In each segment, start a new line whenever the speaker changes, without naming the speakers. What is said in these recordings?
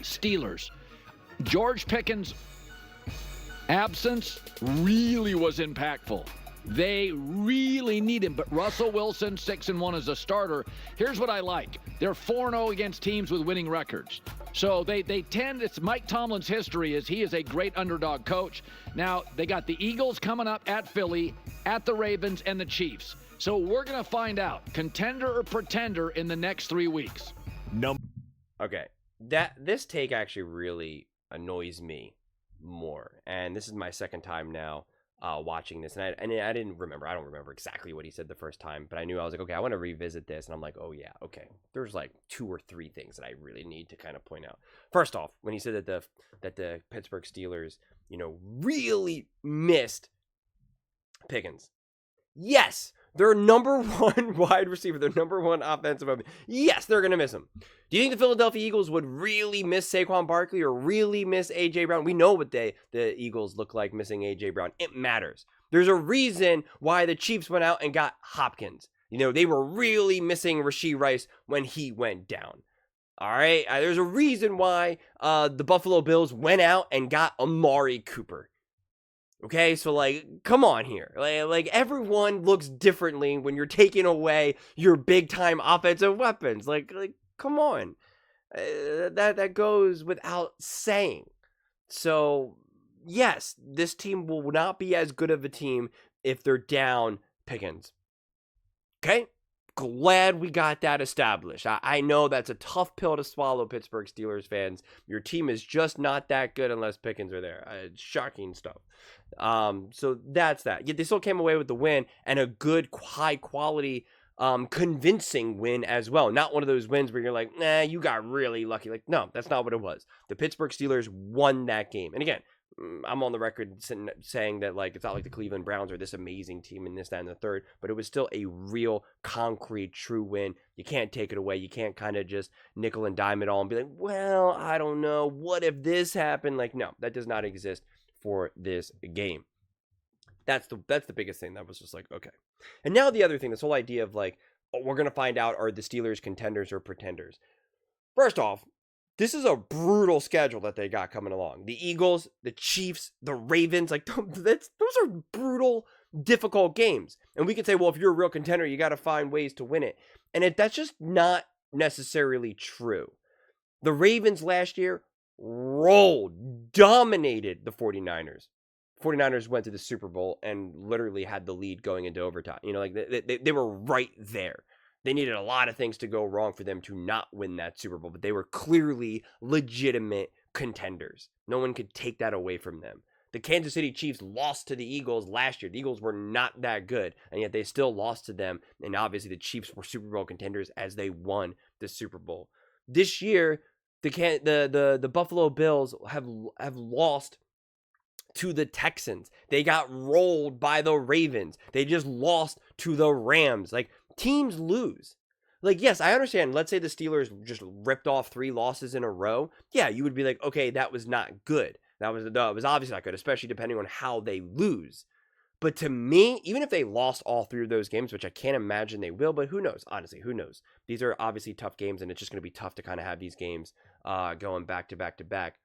Steelers. George Pickens' absence really was impactful. They really need him, but Russell Wilson, 6-1 as a starter. Here's what I like. They're 4-0 against teams with winning records. So they tend, it's Mike Tomlin's history is he is a great underdog coach. Now, they got the Eagles coming up at Philly, at the Ravens, and the Chiefs. So we're going to find out, contender or pretender in the next 3 weeks.
Okay, this take actually really annoys me more. And this is my second time now watching this, and I didn't remember. I don't remember exactly what he said the first time, but I knew I was like, okay, I want to revisit this, and I'm like, oh yeah, okay. There's like 2 or 3 things that I really need to kind of point out. First off, when he said that the Pittsburgh Steelers, really missed Pickens. Yes, their number 1 wide receiver, their number 1 offensive weapon. Yes, they're going to miss him. Do you think the Philadelphia Eagles would really miss Saquon Barkley or really miss A.J. Brown? We know what the Eagles look like missing A.J. Brown. It matters. There's a reason why the Chiefs went out and got Hopkins. They were really missing Rashee Rice when he went down. All right? There's a reason why the Buffalo Bills went out and got Amari Cooper. Okay, so come on here. Like everyone looks differently when you're taking away your big time offensive weapons. Like come on. That goes without saying. So, yes, this team will not be as good of a team if they're down Pickens. Okay? Glad we got that established. I know that's a tough pill to swallow, Pittsburgh Steelers fans. Your team is just not that good unless Pickens are there. Shocking stuff. So that's that. Yet they still came away with the win and a good, high quality, convincing win as well. Not one of those wins where you're like, nah, you got really lucky. Like, no, that's not what it was. The Pittsburgh Steelers won that game. And again, I'm on the record saying that it's not like the Cleveland Browns are this amazing team in this, that, and the third, but it was still a real, concrete, true win. You can't take it away. You can't kind of just nickel and dime it all and be like, well, I don't know. What if this happened? No, that does not exist for this game. That's the biggest thing. That was just like, okay. And now the other thing, this whole idea of we're going to find out, are the Steelers contenders or pretenders? First off, this is a brutal schedule that they got coming along. The Eagles, the Chiefs, the Ravens, those are brutal, difficult games. And we could say, well, if you're a real contender, you got to find ways to win it. And that's just not necessarily true. The Ravens last year dominated the 49ers. 49ers went to the Super Bowl and literally had the lead going into overtime. They were right there. They needed a lot of things to go wrong for them to not win that Super Bowl, but they were clearly legitimate contenders. No one could take that away from them. The Kansas City Chiefs lost to the Eagles last year. The Eagles were not that good, and yet they still lost to them. And obviously the Chiefs were Super Bowl contenders as they won the Super Bowl. This year, the Buffalo Bills have lost to the Texans. They got rolled by the Ravens. They just lost to the Rams. Teams lose. Yes, I understand. Let's say the Steelers just ripped off 3 losses in a row. Yeah, you would be like, okay, that was not good. That was obviously not good, especially depending on how they lose. But to me, even if they lost all 3 of those games, which I can't imagine they will, but who knows? Honestly, who knows? These are obviously tough games, and it's just going to be tough to kind of have these games going back to back to back,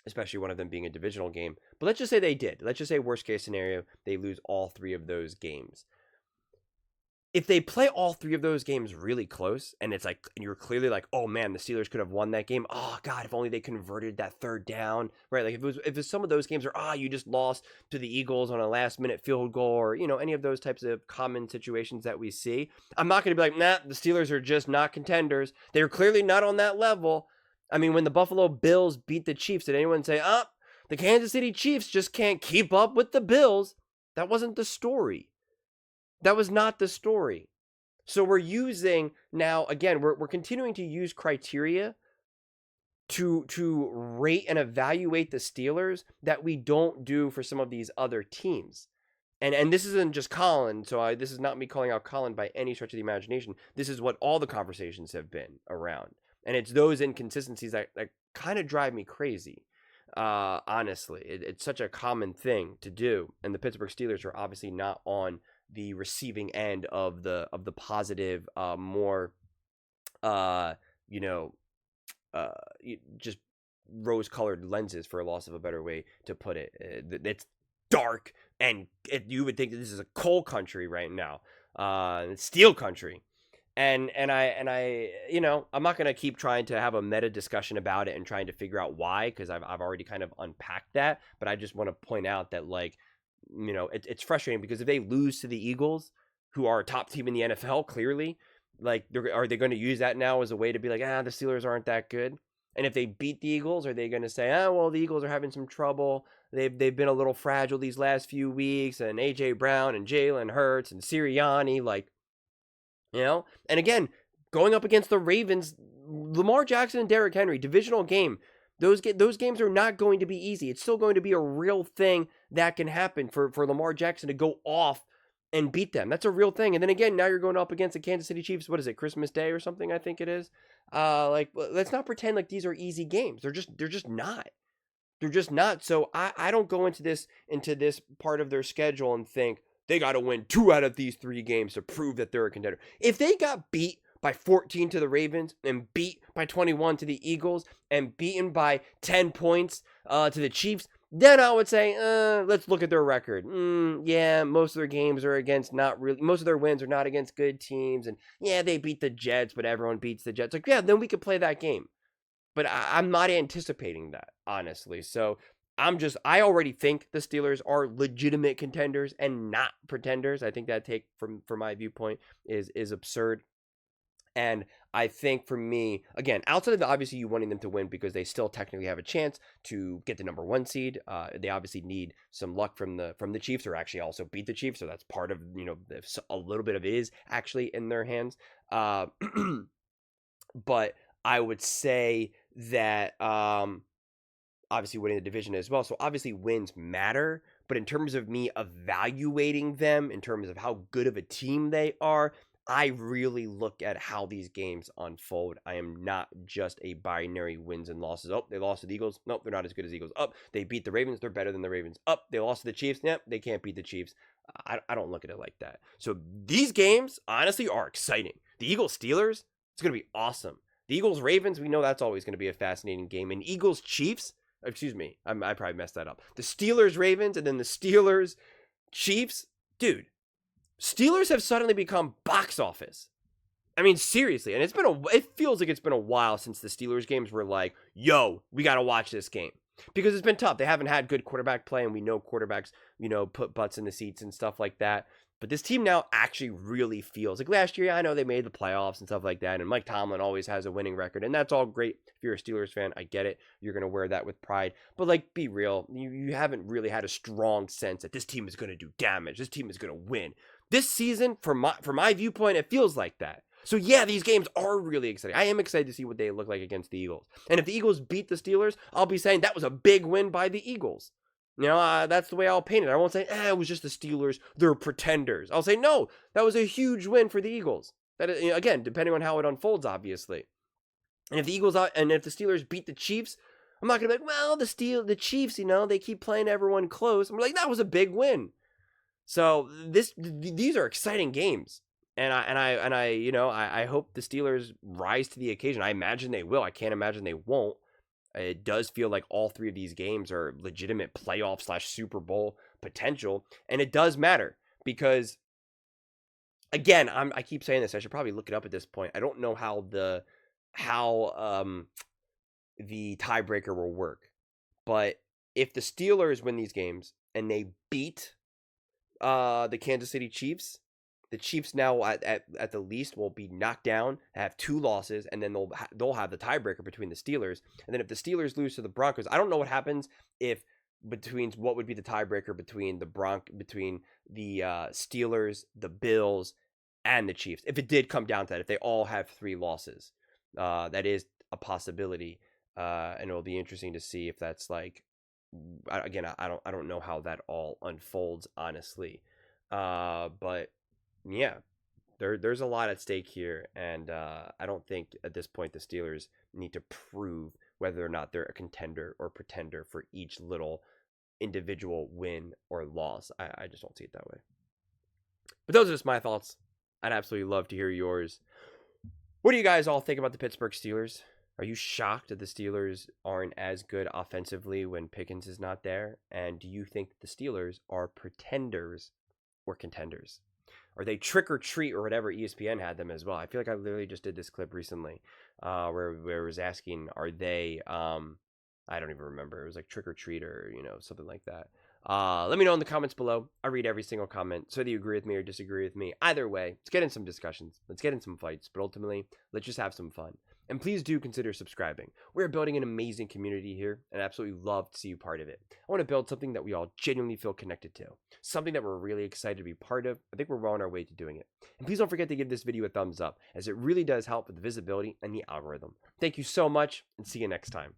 especially one of them being a divisional game. But let's just say they did. Let's just say worst case scenario, they lose all 3 of those games. If they play all 3 of those games really close, and it's and you're clearly like, oh man, the Steelers could have won that game. Oh God, if only they converted that 3rd down, right? If it was some of those games where you just lost to the Eagles on a last minute field goal, or any of those types of common situations that we see, I'm not going to be like, nah, the Steelers are just not contenders. They're clearly not on that level. I mean, when the Buffalo Bills beat the Chiefs, did anyone say, the Kansas City Chiefs just can't keep up with the Bills? That wasn't the story. That was not the story. So we're using now, again, we're continuing to use criteria to rate and evaluate the Steelers that we don't do for some of these other teams. And this isn't just Colin, so this is not me calling out Colin by any stretch of the imagination. This is what all the conversations have been around. And it's those inconsistencies that kind of drive me crazy. Honestly, it's such a common thing to do. And the Pittsburgh Steelers are obviously not on the receiving end of the positive, more, just rose-colored lenses, for a loss of a better way to put it. It's dark, and you would think that this is a coal country right now, steel country. And I I'm not gonna keep trying to have a meta discussion about it and trying to figure out why, because I've already kind of unpacked that. But I just want to point out that, like, it's frustrating, because if they lose to the Eagles, who are a top team in the NFL, clearly, like, are they going to use that now as a way to be like, the Steelers aren't that good? And if they beat the Eagles, are they going to say, well, the Eagles are having some trouble. They've been a little fragile these last few weeks, and A.J. Brown and Jalen Hurts and Sirianni, like, And again, going up against the Ravens, Lamar Jackson and Derrick Henry, divisional game. Those games are not going to be easy. It's still going to be a real thing that can happen for Lamar Jackson to go off and beat them. That's a real thing. And then again, now you're going up against the Kansas City Chiefs. What is it, Christmas Day or something? I think it is. Let's not pretend like these are easy games. They're just not. They're just not. So I don't go into this part of their schedule and think they got to win 2 out of these 3 games to prove that they're a contender. If they got beat by 14 to the Ravens and beat by 21 to the Eagles and beaten by 10 points to the Chiefs, then I would say, let's look at their record. Yeah, most of their games are against most of their wins are not against good teams. And yeah, they beat the Jets, but everyone beats the Jets. Like, yeah, then we could play that game. But I'm not anticipating that, honestly. So I already think the Steelers are legitimate contenders and not pretenders. I think that take from my viewpoint is absurd. And I think for me, again, outside of obviously you wanting them to win because they still technically have a chance to get the number 1 seed, they obviously need some luck from the Chiefs, or actually also beat the Chiefs. So that's part of, a little bit of it is actually in their hands. But I would say that obviously winning the division as well. So obviously wins matter. But in terms of me evaluating them, in terms of how good of a team they are, I really look at how these games unfold. I am not just a binary wins and losses. Oh, they lost to the Eagles. Nope, they're not as good as the Eagles. Up, they beat the Ravens. They're better than the Ravens. Up, they lost to the Chiefs. Yep, they can't beat the Chiefs. I don't look at it like that. So these games, honestly, are exciting. The Eagles-Steelers, it's going to be awesome. The Eagles-Ravens, we know that's always going to be a fascinating game. And Eagles-Chiefs, excuse me, I probably messed that up. The Steelers-Ravens and then the Steelers-Chiefs, dude. Steelers have suddenly become box office. I mean, seriously. And it feels like it's been a while since the Steelers games were like, yo, we got to watch this game. Because it's been tough. They haven't had good quarterback play, and we know quarterbacks, put butts in the seats and stuff like that. But this team now actually really feels like last year. I know they made the playoffs and stuff like that, and Mike Tomlin always has a winning record, and that's all great. If you're a Steelers fan, I get it. You're going to wear that with pride. But, like, be real. You haven't really had a strong sense that this team is going to do damage. This team is going to win. This season, from my viewpoint, it feels like that. So, yeah, these games are really exciting. I am excited to see what they look like against the Eagles. And if the Eagles beat the Steelers, I'll be saying that was a big win by the Eagles. That's the way I'll paint it. I won't say, it was just the Steelers. They're pretenders. I'll say, no, that was a huge win for the Eagles. That, again, depending on how it unfolds, obviously. And if the Steelers beat the Chiefs, I'm not going to be like, well, the Chiefs, they keep playing everyone close. I'm like, that was a big win. So these are exciting games, and I hope the Steelers rise to the occasion. I imagine they will. I can't imagine they won't. It does feel like all 3 of these games are legitimate playoff / Super Bowl potential, and it does matter because, again, I keep saying this. I should probably look it up at this point. I don't know how the tiebreaker will work, but if the Steelers win these games and they beat the Kansas City Chiefs, the Chiefs now at the least will be knocked down, have 2 losses, and then they'll have the tiebreaker between the Steelers. And then if the Steelers lose to the Broncos, I don't know what happens between what would be the tiebreaker between the Steelers, the Bills, and the Chiefs. If it did come down to that, if they all have 3 losses, that is a possibility, and it'll be interesting to see if that's like. Again, I don't know how that all unfolds, honestly, but yeah, there's a lot at stake here, and I don't think at this point the Steelers need to prove whether or not they're a contender or pretender for each little individual win or loss. I just don't see it that way. But those are just my thoughts. I'd absolutely love to hear yours. What do you guys all think about the Pittsburgh Steelers? Are you shocked that the Steelers aren't as good offensively when Pickens is not there? And do you think the Steelers are pretenders or contenders? Are they trick or treat or whatever ESPN had them as well? I feel like I literally just did this clip recently where it was asking, are they, I don't even remember. It was like trick or treat or, something like that. Let me know in the comments below. I read every single comment. So whether you agree with me or disagree with me, either way, let's get in some discussions. Let's get in some fights. But ultimately, let's just have some fun. And please do consider subscribing. We're building an amazing community here, and I absolutely love to see you part of it. I want to build something that we all genuinely feel connected to. Something that we're really excited to be part of. I think we're well on our way to doing it. And please don't forget to give this video a thumbs up, as it really does help with the visibility and the algorithm. Thank you so much, and see you next time.